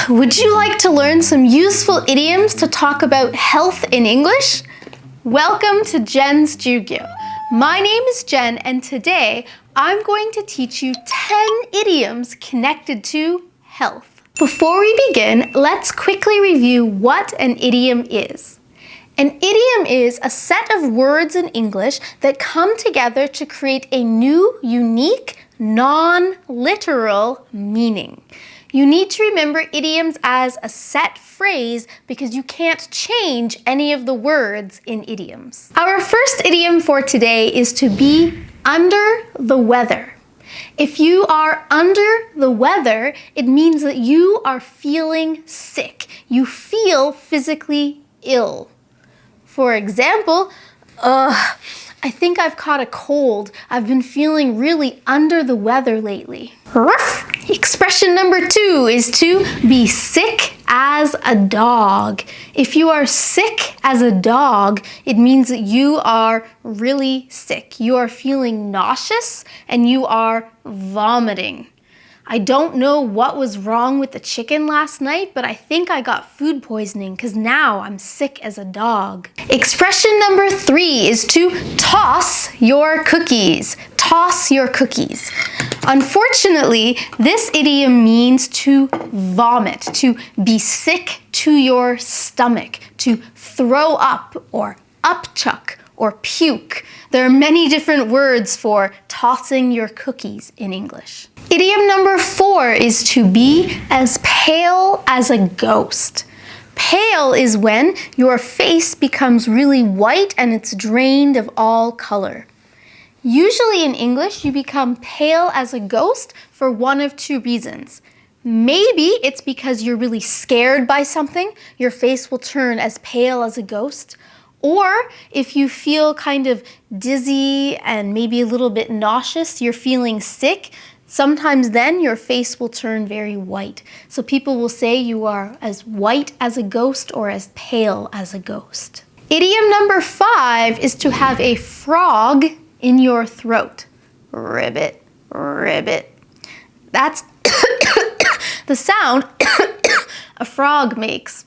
Would you like to learn some useful idioms to talk about health in English? Welcome to Jen's Jyugyou. My name is Jen, and today I'm going to teach you 10 idioms connected to health. Before we begin, let's quickly review what an idiom is. An idiom is a set of words in English that come together to create a new, unique, non-literal meaning. You need to remember idioms as a set phrase because you can't change any of the words in idioms. Our first idiom for today is to be under the weather. If you are under the weather, it means that you are feeling sick. You feel physically ill. For example, I think I've caught a cold. I've been feeling really under the weather lately. Ruff! Expression number 2 is to be sick as a dog. If you are sick as a dog, it means that you are really sick. You are feeling nauseous and you are vomiting. I don't know what was wrong with the chicken last night, but I think I got food poisoning because now I'm sick as a dog. Expression number 3 is to toss your cookies. Toss your cookies. Unfortunately, this idiom means to vomit, to be sick to your stomach, to throw up or upchuck or puke. There are many different words for tossing your cookies in English. Idiom number 4 is to be as pale as a ghost. Pale is when your face becomes really white and it's drained of all color. Usually in English, you become pale as a ghost for one of 2 reasons. Maybe it's because you're really scared by something, your face will turn as pale as a ghost. Or if you feel kind of dizzy and maybe a little bit nauseous, you're feeling sick, sometimes then your face will turn very white. So people will say you are as white as a ghost or as pale as a ghost. Idiom number 5 is to have a frog in your throat. Ribbit, ribbit. That's the sound a frog makes.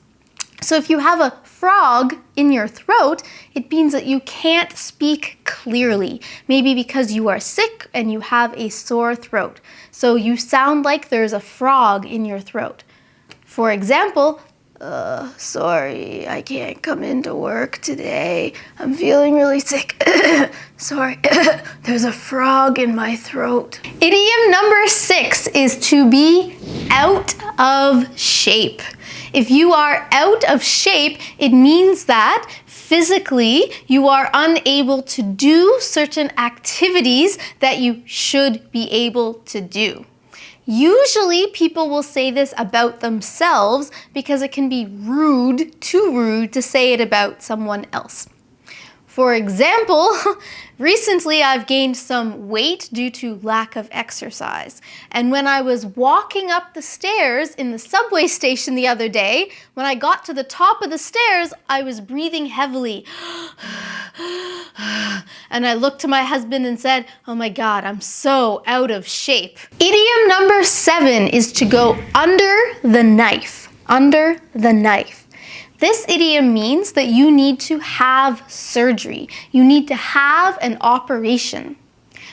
So if you have a frog in your throat, it means that you can't speak clearly. Maybe because you are sick and you have a sore throat. So you sound like there's a frog in your throat. For example, sorry, I can't come into work today. I'm feeling really sick. Sorry, there's a frog in my throat. Idiom number 6 is to be out of shape. If you are out of shape, it means that physically you are unable to do certain activities that you should be able to do. Usually people will say this about themselves because it can be rude, too rude to say it about someone else. For example, recently I've gained some weight due to lack of exercise. And when I was walking up the stairs in the subway station the other day, when I got to the top of the stairs, I was breathing heavily. And I looked to my husband and said, "Oh my God, I'm so out of shape." Idiom number 7 is to go under the knife. Under the knife. This idiom means that you need to have surgery. You need to have an operation.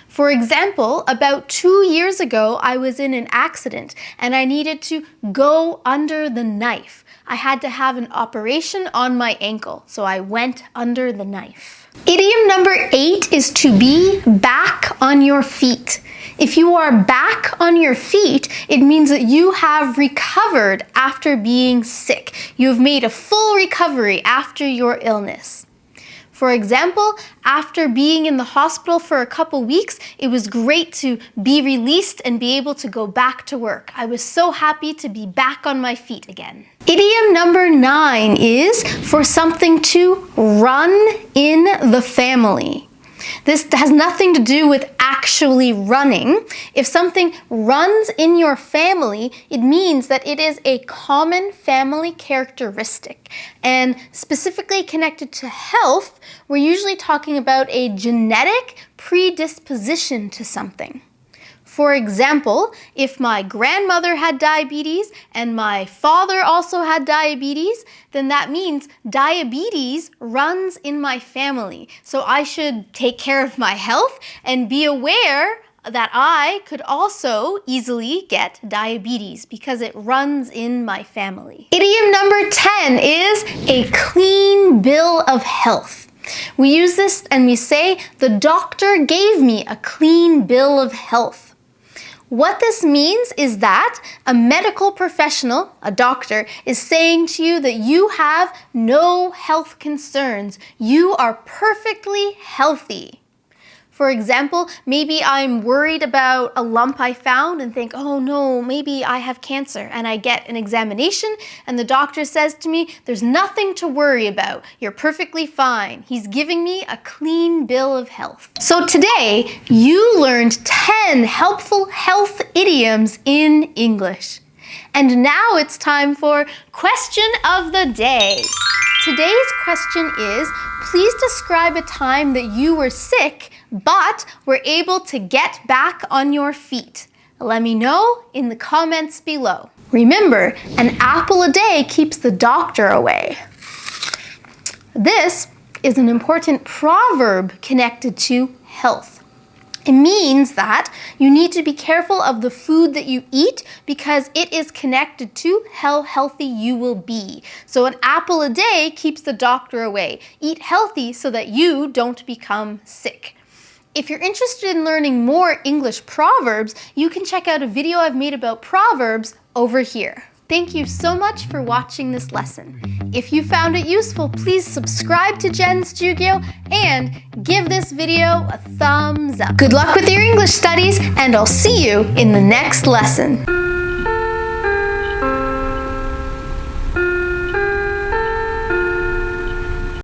For example, about 2 years ago, I was in an accident and I needed to go under the knife. I had to have an operation on my ankle, so I went under the knife. Idiom number 8 is to be back on your feet. If you are back on your feet, it means that you have recovered after being sick. You have made a full recovery after your illness. For example, after being in the hospital for a couple weeks, it was great to be released and be able to go back to work. I was so happy to be back on my feet again. Idiom number 9 is for something to run in the family. This has nothing to do with actually running. If something runs in your family, it means that it is a common family characteristic. And specifically connected to health, we're usually talking about a genetic predisposition to something. For example, if my grandmother had diabetes and my father also had diabetes, then that means diabetes runs in my family. So I should take care of my health and be aware that I could also easily get diabetes because it runs in my family. Idiom number 10 is a clean bill of health. We use this and we say, the doctor gave me a clean bill of health. What this means is that a medical professional, a doctor, is saying to you that you have no health concerns. You are perfectly healthy. For example, maybe I'm worried about a lump I found and think, oh no, maybe I have cancer. And I get an examination and the doctor says to me, there's nothing to worry about. You're perfectly fine. He's giving me a clean bill of health. So today, you learned 10 helpful health idioms in English. And now it's time for question of the day. Today's question is, please describe a time that you were sick but were able to get back on your feet. Let me know in the comments below. Remember, an apple a day keeps the doctor away. This is an important proverb connected to health. It means that you need to be careful of the food that you eat because it is connected to how healthy you will be. So an apple a day keeps the doctor away. Eat healthy so that you don't become sick. If you're interested in learning more English proverbs, you can check out a video I've made about proverbs over here. Thank you so much for watching this lesson. If you found it useful, please subscribe to Jen's Jyugyou and give this video a thumbs up. Good luck with your English studies, and I'll see you in the next lesson.